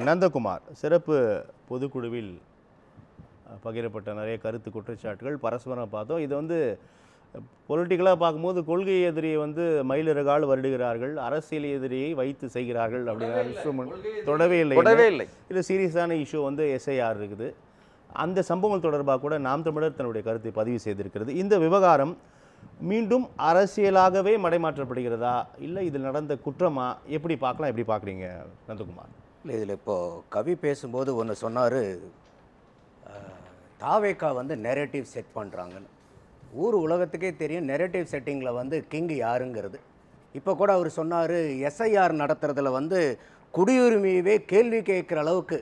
நந்தகுமார் சிறப்பு பொதுக்குழுவில் பகிரப்பட்ட நிறைய கருத்து குற்றச்சாட்டுகள் பரஸ்பரம் பார்த்தோம். இது வந்து பொலிட்டிக்கலாக பார்க்கும்போது கொள்கை எதிரியை வந்து மயிலிறகால் வருடுகிறார்கள், அரசியல் எதிரியை வைத்து செய்கிறார்கள் அப்படிங்கிற தொடவே இல்லை. இது சீரியஸான இஷ்யூ வந்து எஸ்ஐஆர் இருக்குது. அந்த சம்பவங்கள் தொடர்பாக கூட நாம் தமிழர் தன்னுடைய கருத்தை பதிவு செய்திருக்கிறது. இந்த விவகாரம் மீண்டும் அரசியலாகவே மடைமாற்றப்படுகிறதா, இல்லை இதில் நடந்த குற்றமா, எப்படி பார்க்கலாம், எப்படி பார்க்குறீங்க நந்தகுமார்? இல்லை, இதில் இப்போது கவி பேசும்போது ஒன்று சொன்னார், தாவேக்கா வந்து நெரேட்டிவ் செட் பண்ணுறாங்கன்னு. ஊர் உலகத்துக்கே தெரியும் நெரேட்டிவ் செட்டிங்கில் வந்து கிங் யாருங்கிறது. இப்போ கூட அவர் சொன்னார், எஸ்ஐஆர் நடத்துறதுல வந்து குடியுரிமையவே கேள்வி கேட்குற அளவுக்கு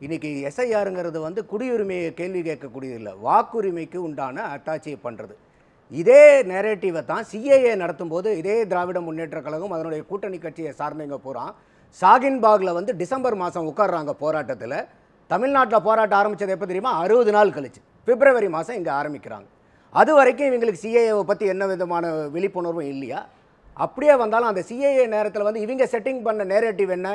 இன்றைக்கி எஸ்ஐஆருங்கிறது வந்து குடியுரிமையை கேள்வி கேட்கக்கூடியது இல்லை, வாக்குரிமைக்கு உண்டான அத்தாட்சியை பண்ணுறது. இதே நெரேட்டிவை தான் சிஏஏ நடத்தும் போது இதே திராவிட முன்னேற்ற கழகம் அதனுடைய கூட்டணி கட்சியை சார்ந்தவங்க பூரா ஷாகின்பாகில் வந்து டிசம்பர் மாதம் உட்கார்றாங்க போராட்டத்தில். தமிழ்நாட்டில் போராட்டம் ஆரம்பித்தது எப்போ தெரியுமா? 60 நாள் கழிச்சு பிப்ரவரி மாதம் இங்கே ஆரம்பிக்கிறாங்க. அது வரைக்கும் இவங்களுக்கு சிஏஏவை பற்றி என்ன விதமான விழிப்புணர்வும் இல்லையா? அப்படியே வந்தாலும் அந்த சிஏஏ நேரத்தில் வந்து இவங்க செட்டிங் பண்ண நேரேட்டிவ் என்ன?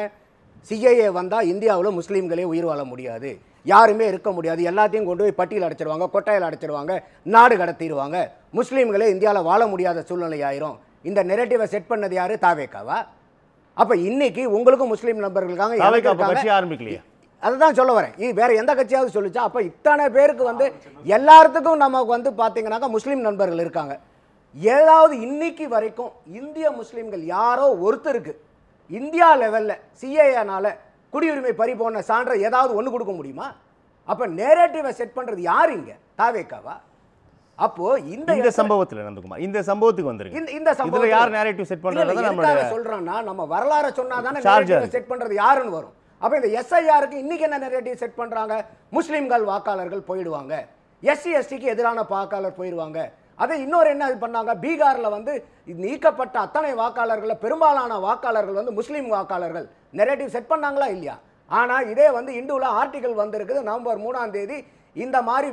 சிஏஏ வந்தால் இந்தியாவில் முஸ்லீம்களே உயிர் வாழ முடியாது, யாருமே இருக்க முடியாது, எல்லாத்தையும் கொண்டு போய் பட்டியல் அடைச்சிடுவாங்க, கொட்டையில் அடைச்சிடுவாங்க, நாடு கடத்திடுவாங்க, முஸ்லீம்களே இந்தியாவில் வாழ முடியாத சூழ்நிலை ஆயிரும். இந்த நெரேட்டிவை செட் பண்ணது யாரு? தாவேக்காவா? அப்போ இன்னைக்கு உங்களுக்கும் முஸ்லீம் நண்பர்களுக்காக ஆரம்பிக்கலையா? அதுதான் சொல்ல வரேன். இது வேற எந்த கட்சியாவது சொல்லிச்சா? அப்போ இத்தனை பேருக்கு வந்து எல்லாத்துக்கும் நமக்கு வந்து பார்த்தீங்கன்னாக்கா முஸ்லீம் நண்பர்கள் இருக்காங்க. ஏதாவது இன்னைக்கு வரைக்கும் இந்திய முஸ்லீம்கள் யாரோ ஒருத்தருக்கு இந்தியா லெவலில் சிஏஏனால குடியுரிமை பறி போன சான்றை ஏதாவது ஒன்று கொடுக்க முடியுமா? அப்போ நேரேட்டிவை செட் பண்ணுறது யார் இங்கே? தாவேக்காவா? அப்போ இந்த சம்பவத்தில் நந்தகுமார் இந்த சம்பவத்துக்கு வந்துருக்கு. இந்த சம்பவத்தில் யார் நேரேட்டிவ் செட் பண்றது? நம்ம சொல்றோம்னா நம்ம வரலாறு சொன்னாதானே செட் பண்றது யாருன்னு வரும். அப்போ இந்த எஸ்ஐஆருக்கு இன்னைக்கு என்ன நெரேட்டிவ் செட் பண்றாங்க? முஸ்லீம்கள் வாக்காளர்கள் போயிடுவாங்க, எஸ்சி எஸ்டிக்கு எதிரான வாக்காளர் போயிடுவாங்க. அதை இன்னொரு என்ன பண்ணாங்க? பீகாரில் வந்து நீக்கப்பட்ட அத்தனை வாக்காளர்கள் பெரும்பாலான வாக்காளர்கள் வந்து முஸ்லீம் வாக்காளர்கள். நெரேட்டிவ் செட் பண்ணாங்களா இல்லையா? ஆனால் இதே வந்து இந்துவில் ஆர்டிகல் வந்திருக்குது நவம்பர் 3ஆம் தேதி. இந்த மாதிரி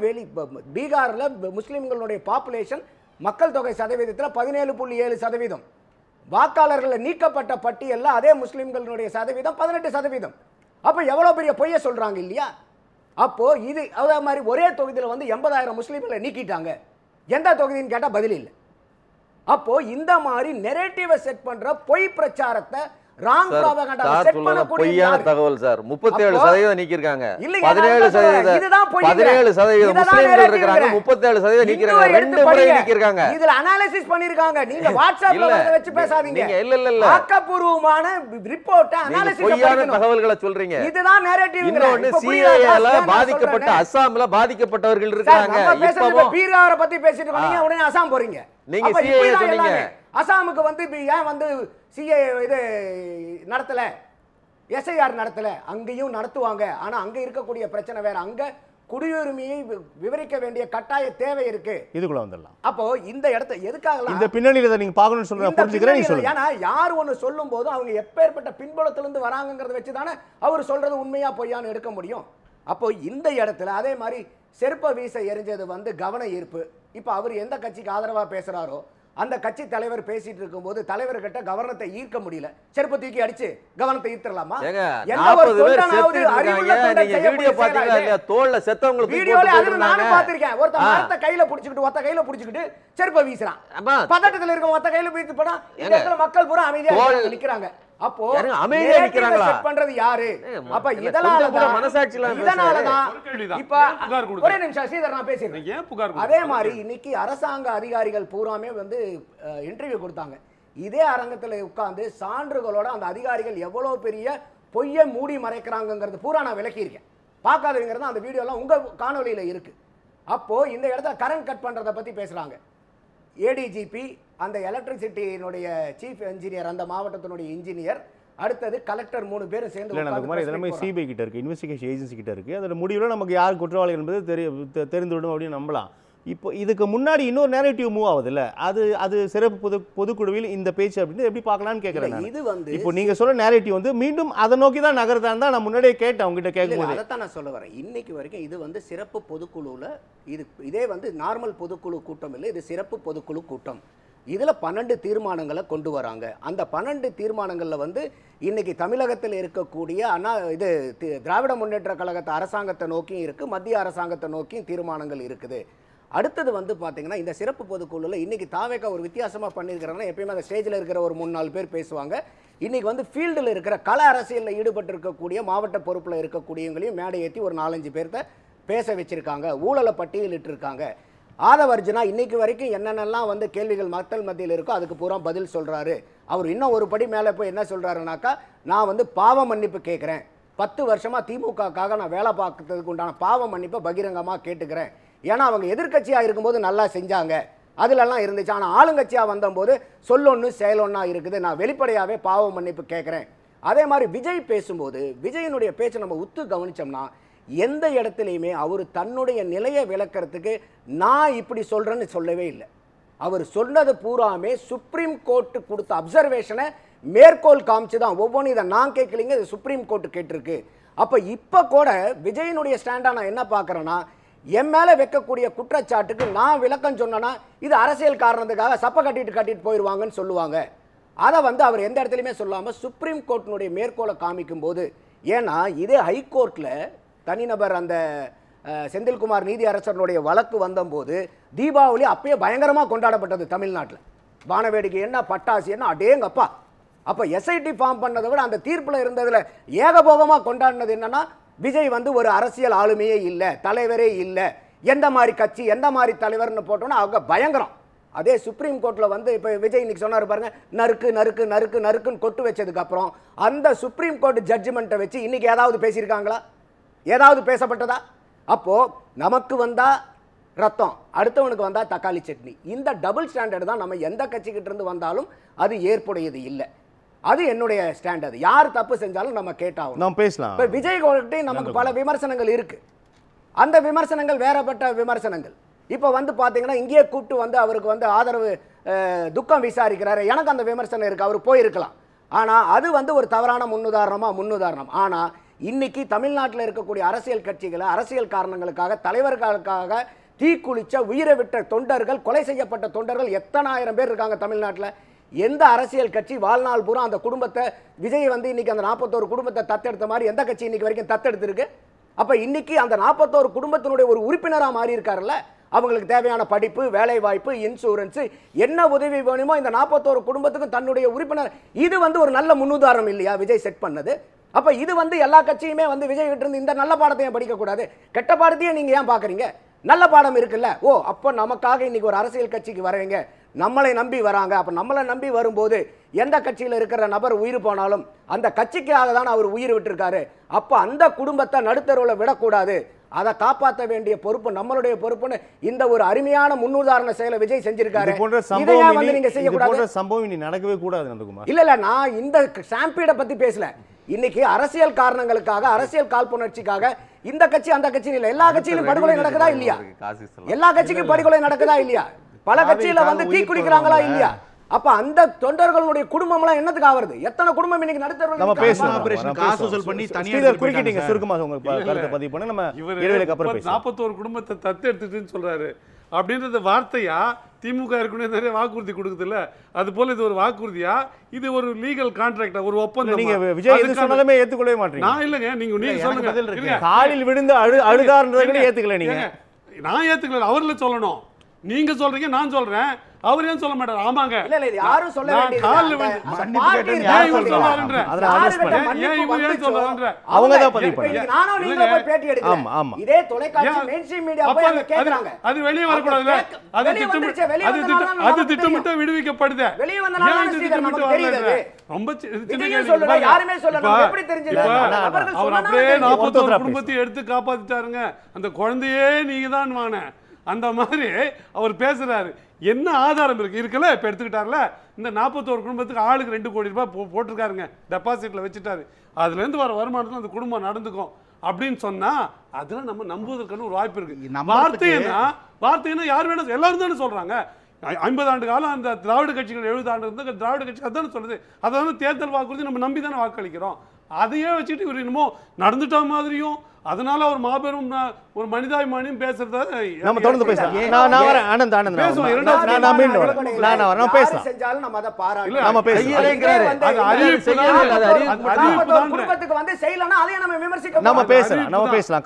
பீகாரில் முஸ்லீம்களுடைய பாப்புலேஷன் மக்கள் தொகை சதவீதத்தில் 17.7%. வாக்காளர்களை நீக்கப்பட்ட பட்டியலில் அதே முஸ்லீம்களுடைய சதவீதம் 18%. அப்போ எவ்வளோ பெரிய பொய்ய சொல்கிறாங்க இல்லையா? அப்போது இது அதே மாதிரி ஒரே தொகுதியில் வந்து 80,000 முஸ்லீம்களை நீக்கிட்டாங்க. எந்த தொகுதின்னு கேட்டால் பதில் இல்லை. அப்போது இந்த மாதிரி நெரேட்டிவை செட் பண்ணுற பொய் பிரச்சாரத்தை ராங் ப்ராபகண்டா செட் பண்ணக்கூடிய பொய்யான தகவல் சார். 37% நீக்கிருக்காங்க, 17% முஸ்லிம்கள் இருக்காங்க, 37% நீக்கிருக்காங்க, 2 முறை நீக்கிருக்காங்க. இதுல அனாலிசிஸ் பண்ணிருக்காங்க. நீங்க வாட்ஸ்அப்ல வச்சு பேசாதீங்க. இல்ல ஆக்கப்பூர்வமான ரிப்போர்ட் அனாலிசிஸ் பொய்யான தகவல்களை சொல்றீங்க. இதுதான் நரேட்டிவ். இன்னொன்னு சிஏஏல பாதிக்கப்பட்ட அஸ்ஸாம்ல பாதிக்கப்பட்டவர்கள் இருக்காங்க. இப்போ பீகாரை பத்தி பேசிட்டு இருக்கீங்க, உடனே அசாம் போறீங்க. நீங்க சிஏஏ சொன்னீங்க. அசாமுக்கு வந்து ஏன் வந்து சிஏ இது நடத்தல, எஸ்ஐஆர் நடத்தல? அங்கேயும் நடத்துவாங்க. ஆனா அங்க இருக்கக்கூடிய பிரச்சனை வேற. அங்க குடியுரிமையை விவரிக்க வேண்டிய கட்டாய தேவை இருக்கு. இதுக்குள்ள வந்துடலாம். அப்போ இந்த இடத்தை எதுக்காக இந்த பின்னணியில நீங்க பார்க்கணும்னு சொல்றேன், புரிஞ்சுக்கிறேன். ஏன்னா யார் ஒன்னு சொல்லும் போது அவங்க எப்பேற்பட்ட பின்புலத்திலிருந்து வராங்கிறத வச்சு தானே அவர் சொல்றது உண்மையா பொய்யான்னு எடுக்க முடியும். அப்போ இந்த இடத்துல அதே மாதிரி செருப்ப வீச எரிஞ்சது வந்து கவன ஈர்ப்பு. இப்போ அவர் எந்த கட்சிக்கு ஆதரவா பேசுறாரோ அந்த கட்சி தலைவர் பேசிட்டு இருக்கும்போது தலைவர்கிட்ட கவனத்தை ஈர்க்க முடியல, செருப்பை தூக்கி அடிச்சு கவனத்தை ஈர்த்தலாமா? ஒருத்த கையில புடிச்சுக்கிட்டு ஒத்த கையில புடிச்சுக்கிட்டு செருப்பை வீசுறான். பதட்டத்தில் இருக்க ஒத்த கையில வீசி போனா மக்கள் பூரா அமைதியா நிக்கிறாங்க. அப்போ அமைதியா நிக்கிறாங்களா? செட் பண்றது யாரு? அப்ப இதனாலதான் இப்ப ஒரே நிமிஷம் ஸ்ரீதர் நான் பேசிடுறேன். அதே மாதிரி இன்னைக்கு அரசாங்க அதிகாரிகள் பூராமே வந்து இன்டர்வியூ கொடுத்தாங்க. இதே அரங்கத்தில் உட்கார்ந்து சான்றுகளோட அந்த அதிகாரிகள் எவ்வளவு பெரிய பொய்யை மூடி மறைக்கிறாங்கிறது பூரா நான் விளக்கியிருக்கேன். பார்க்காதவங்கிறது அந்த வீடியோலாம் உங்க காணொலியில இருக்கு. அப்போ இந்த இடத்துல கரண்ட் கட் பண்றதை பத்தி பேசுறாங்க. ஏடிஜிபி, அந்த எலக்ட்ரிசிட்டியினுடைய சீஃப் இன்ஜினியர், அந்த மாவட்டத்தினுடைய இன்ஜினியர், அடுத்தது கலெக்டர், 3 பேரும் சேர்ந்து இதெல்லாமே சிபிஐ கிட்ட இருக்கு, இன்வெஸ்டிகேஷன் ஏஜென்சி கிட்ட இருக்கு. அதோட முடிவில் நமக்கு யார் குற்றவாளிகள் என்பது தெரிந்துவிடும் அப்படின்னு நம்பலாம். இப்போ இதுக்கு முன்னாடி இன்னொரு நேரேட்டிவ் மூவ் ஆகுது இல்ல, அது சிறப்பு பொதுக்குழுவில் இந்த பேச்சு அப்படின்னு எப்படி பார்க்கலாம்னு கேட்குறேன். இது வந்து இப்போ நீங்க சொல்ற நேரேட்டிவ் வந்து மீண்டும் அதை நோக்கி தான் நகர்தான் தான் நான் முன்னாடியே கேட்டேன் உங்ககிட்ட கேட்கும்போது. அதைத்தான் நான் சொல்ல வரேன். இன்னைக்கு வரைக்கும் இது வந்து சிறப்பு பொதுக்குழுவில் இதே வந்து நார்மல் பொதுக்குழு கூட்டம் இல்லை, இது சிறப்பு பொதுக்குழு கூட்டம். இதில் 12 தீர்மானங்களை கொண்டு வராங்க. அந்த 12 தீர்மானங்களில் வந்து இன்னைக்கு தமிழகத்தில் இருக்கக்கூடிய திராவிட முன்னேற்ற கழகத்தை அரசாங்கத்தை நோக்கியும் இருக்குது, மத்திய அரசாங்கத்தை நோக்கியும் தீர்மானங்கள் இருக்குது. அடுத்தது வந்து பார்த்தீங்கன்னா இந்த சிறப்பு பொதுக்குழுவில் இன்னைக்கு தாவேகா ஒரு வித்தியாசமாக பண்ணியிருக்கிறாங்கன்னா, எப்பயுமே அந்த ஸ்டேஜில் இருக்கிற ஒரு 3-4 பேர் பேசுவாங்க. இன்னைக்கு வந்து ஃபீல்டில் இருக்கிற கள அரசியலில் ஈடுபட்டு இருக்கக்கூடிய மாவட்ட பொறுப்பில் இருக்கக்கூடியவங்களையும் மேடை ஏற்றி ஒரு 4-5 பேர்த்த பேச வச்சிருக்காங்க, ஊழலை பட்டியலிட்டு இருக்காங்க. ஆதவர்ஜுனா இன்னைக்கு வரைக்கும் என்னென்னலாம் வந்து கேள்விகள் மக்கள் மத்தியில் இருக்கோ அதுக்கு பூரா பதில் சொல்கிறாரு. அவர் இன்னும் ஒரு படி மேலே போய் என்ன சொல்கிறாருனாக்கா, நான் வந்து பாவ மன்னிப்பு கேட்குறேன், 10 வருஷமாக திமுகக்காக நான் வேலை பார்க்கறதுக்கு உண்டான பாவ மன்னிப்பை பகிரங்கமாக கேட்டுக்கிறேன். ஏன்னா அவங்க எதிர்கட்சியாக இருக்கும்போது நல்லா செஞ்சாங்க, அதிலெல்லாம் இருந்துச்சு. ஆனால் ஆளுங்கட்சியாக வந்தபோது சொல்லொன்று செயலொன்னா இருக்குது, நான் வெளிப்படையாகவே பாவ மன்னிப்பு கேட்குறேன். அதே மாதிரி விஜய் பேசும்போது விஜயனுடைய பேச்சை நம்ம உத்து கவனித்தோம்னா எந்த இடத்துலையுமே அவர் தன்னுடைய நிலையை விளக்கிறதுக்கு நான் இப்படி சொல்கிறேன்னு சொல்லவே இல்லை. அவர் சொன்னது பூராமே சுப்ரீம் கோர்ட்டு கொடுத்த அப்சர்வேஷனை மேற்கோள் காமிச்சு தான் ஒவ்வொன்றும். இதை நான் கேட்கலிங்க, இது சுப்ரீம் கோர்ட்டு கேட்டிருக்கு. அப்போ இப்போ கூட விஜயனுடைய ஸ்டாண்டாக நான் என்ன பார்க்குறேன்னா, என் மேலே வைக்கக்கூடிய குற்றச்சாட்டுக்கு நான் விளக்கம் சொன்னேன்னா இது அரசியல் காரணத்துக்காக சப்பை கட்டிட்டு போயிடுவாங்கன்னு சொல்லுவாங்க. அதை வந்து அவர் எந்த இடத்துலையுமே சொல்லாமல் சுப்ரீம் கோர்ட்டினுடைய மேற்கோளை காமிக்கும் போது, ஏன்னா இதே ஹைகோர்ட்டில் தனிநபர் அந்த செந்தில்குமார் நீதி அரசனுடைய வழக்கு வந்தபோது தீபாவளி அப்பயே பயங்கரமாக கொண்டாடப்பட்டது தமிழ்நாட்டில். வானவேடிக்கை என்ன, பட்டாசு என்ன, அடேங்கப்பா. அப்போ எஸ்ஐடி ஃபார்ம் பண்ணதை விட அந்த தீர்ப்பில் இருந்ததில் ஏகபோகமாக கொண்டாடினது என்னன்னா, விஜய் வந்து ஒரு அரசியல் ஆளுமையே இல்லை, தலைவரே இல்லை, எந்த மாதிரி கட்சி எந்த மாதிரி தலைவர்னு போட்டோன்னா அவங்க பயங்கரம். அதே சுப்ரீம் கோர்ட்டில் வந்து இப்போ விஜய் இன்னைக்கு சொன்னார் பாருங்க, நறுக்கு நறுக்கு நறுக்கு நறுக்குன்னு கொட்டு வச்சதுக்கு அப்புறம் அந்த சுப்ரீம் கோர்ட் ஜட்ஜ்மெண்ட்டை வச்சு இன்னைக்கு ஏதாவது பேசியிருக்காங்களா, ஏதாவது பேசப்பட்டதா? அப்போ நமக்கு வந்தா ரத்தம், அடுத்தவனுக்கு வந்தா தக்காளி சட்னி. இந்த டபுள் ஸ்டாண்டர்ட் தான் நம்ம எந்த கட்சிக்கிட்ட இருந்து வந்தாலும் அது ஏற்புடையது இல்லை. அது என்னுடைய ஸ்டாண்டர்ட். யார் தப்பு செஞ்சாலும் நம்ம கேட்டாகும், நம்ம பேசலாம். இப்போ விஜய் கோர்ட்டே நமக்கு பல விமர்சனங்கள் இருக்கு. அந்த விமர்சனங்கள் வேறப்பட்ட விமர்சனங்கள். இப்போ வந்து பார்த்தீங்கன்னா இங்கேயே கூப்பிட்டு வந்து அவருக்கு வந்து ஆதரவு துக்கம் விசாரிக்கிறாரு. எனக்கு அந்த விமர்சனம் இருக்கு, அவர் போயிருக்கலாம். ஆனால் அது வந்து ஒரு தவறான முன்னுதாரணம். ஆனால் இன்னைக்கு தமிழ்நாட்டில் இருக்கக்கூடிய அரசியல் கட்சிகளை அரசியல் காரணங்களுக்காக தலைவர்களுக்காக தீக்குளிச்ச உயிரை விட்ட தொண்டர்கள், கொலை செய்யப்பட்ட தொண்டர்கள் எத்தனை ஆயிரம் பேர் இருக்காங்க தமிழ்நாட்டில். எந்த அரசியல் கட்சி வாழ்நாள் பூரா அந்த குடும்பத்தை, விஜய் வந்து இன்னைக்கு அந்த 41 குடும்பத்தை தத்தெடுத்த மாதிரி எந்த கட்சி இன்னைக்கு வரைக்கும் தத்தெடுத்திருக்கு? அப்ப இன்னைக்கு அந்த 41 குடும்பத்தினுடைய ஒரு உறுப்பினராக மாறி இருக்காருல்ல, அவங்களுக்கு தேவையான படிப்பு, வேலை வாய்ப்பு, இன்சூரன்ஸ், என்ன உதவி வேணுமோ இந்த 41 குடும்பத்துக்கும் தன்னுடைய உறுப்பினர். இது வந்து ஒரு நல்ல முன்னுதாரணம் இல்லையா விஜய் செட் பண்ணது? அப்ப இது வந்து எல்லா கட்சியுமே வந்து விஜய் கிட்ட இருந்து இந்த நல்ல பாடத்தையும் படிக்க கூடாது, கெட்ட பாடத்தையும் நீங்க ஏன் பாக்குறீங்க? நல்ல பாடம் இருக்குல்ல. ஓ, அப்ப நமக்காக இன்னைக்கு ஒரு அரசியல் கட்சிக்கு வரவங்க நம்மளை நம்பி வராங்க. அப்ப நம்மளை நம்பி வரும்போது எந்த கட்சியில் இருக்கிற நபர் உயிர் போனாலும் அந்த கட்சிக்காக தான் அவர் உயிர் விட்டுருக்காரு. அப்ப அந்த குடும்பத்தை நடுத்தருவில் விடக்கூடாது, அதை காப்பாற்ற வேண்டிய பொறுப்பு நம்மளுடைய பொறுப்புன்னு இந்த ஒரு அருமையான முன்னுதாரண செயலை விஜய் செஞ்சிருக்காரு. நீங்க செய்யக்கூடாது, சம்பவம் இனி நடக்கவே கூடாது நந்தகுமார். இல்ல நான் இந்த ஸ்டாம்பீட பத்தி பேசல. இன்னைக்கு அரசியல் காரணங்களுக்காக, அரசியல் காழ்ப்புணர்ச்சிக்காக இந்த கட்சி அந்த கட்சி இல்ல, எல்லா கட்சியிலும் படுகொலை நடக்குதா இல்லையா? எல்லா கட்சிக்கும் படுகொலை நடக்குதா இல்லையா? பல கட்சியில வந்து தீ குளிக்கிறாங்களா இல்லையா? அப்ப அந்த தொண்டர்களுடைய குடும்பம் எல்லாம் என்னத்துக்கு ஆவறது? எத்தனை குடும்பம் இன்னைக்கு நடுத்தருவில் நம்ம பேசலாம். ஆபரேஷன் காசு வசூல் பண்ணி தனியா குறிக்கிட்டீங்க. சுருக்கமா உங்க கருத்தை பதிவு பண்ண நம்ம இடைவேளைக்கு அப்புறம் பேசலாம். 41 குடும்பத்தை தத்தெடுத்துன்னு சொல்றாரு அப்படின்றது வார்த்தையா? திமுக ஏற்கனவே நிறைய வாக்குறுதி கொடுக்குதுல்ல, அது போல இது ஒரு வாக்குறுதியா? இது ஒரு லீகல் கான்ட்ராக்டா, ஒரு ஒப்பந்தம்? நீங்க விஜய் எது சொன்னாலுமே ஏத்துக்கொள்ளவே மாட்டீங்க. நான் இல்லங்க, நீங்க சொல்லுங்க. காலில் விழுந்து அழுதார்ன்றதை கூட ஏத்துக்கல நீங்க. நான் ஏத்துக்கல, அவர்ல சொல்லணும். நீங்க சொல்றீங்க, நான் சொல்றேன், அவர் ஏன் சொல்ல மாட்டார்? ஆமாங்க, இல்ல இல்ல யாரும் சொல்ல வேண்டியது அவங்க தான் பதிவு பண்ணாங்க. நானும் நீங்க போய் பேட்டி எடுக்கல. ஆமா ஆமா, இதே தொலைக்காட்சி மெயின்ஸ்ட்ரீம் மீடியா போய் அவங்க கேக்குறாங்க. அது வெளிய வர கூடாதுல, அது திட்டமிட்டு விடுவிக்கப்படுது. வெளிய வந்தனால நமக்கு தெரியுது. ரொம்ப சின்ன சொல்லுங்க, யாருமே சொல்லல, எப்படி தெரிஞ்சது? அவர் அப்படியே 41 குடும்பத்தை எடுத்து காப்பாத்திட்டாருங்க. அந்த குழந்தையே நீங்க தான் வானே அந்த மாதிரி அவர் பேசுறாரு. என்ன ஆதாரம் இருக்குல்ல? இப்போ எடுத்துக்கிட்டார்ல, இந்த 41 குடும்பத்துக்கு ஆளுக்கு 2 கோடி ரூபாய் போட்டிருக்காருங்க, டெபாசிட்ல வச்சுட்டாரு. அதுலேருந்து வர வருமானத்தில் அந்த குடும்பம் நடந்துக்கும் அப்படின்னு சொன்னா அதெல்லாம் நம்ம நம்புவதற்கான ஒரு வாய்ப்பு இருக்கு. வார்த்தைன்னா யார் வேணும், எல்லாரும் தானே சொல்றாங்க. 50 ஆண்டு காலம் அந்த திராவிட கட்சிகள் 70 ஆண்டு இருந்தால் திராவிட கட்சி அதானே சொல்லுது. அதாவது தேர்தல் வாக்குறுதி நம்ம நம்பி தானே வாக்களிக்கிறோம். அதையே வச்சுட்டு இவர் என்னமோ நடந்துட்ட மாதிரியும் அதனால அவர் மாபெரும் ஒரு மனிதாபிமானியும் பேசுறத நம்ம தொடர்ந்து பேசலாம். நான் வரேன் ஆனந்த் ஆனந்த் பேசுவோம். நான் மீண்டும் வரேன். நான் வரேன் பேசலாம். செஞ்சாலும் நம்ம அதை இல்ல, பாராட்டலாம். நம்ம பேசலாம். அது அறிவிப்பு தான். குடும்பத்துக்கு வந்து செய்யலன்னா அதையும் நம்ம விமர்சிக்க நம்ம பேசலாம்.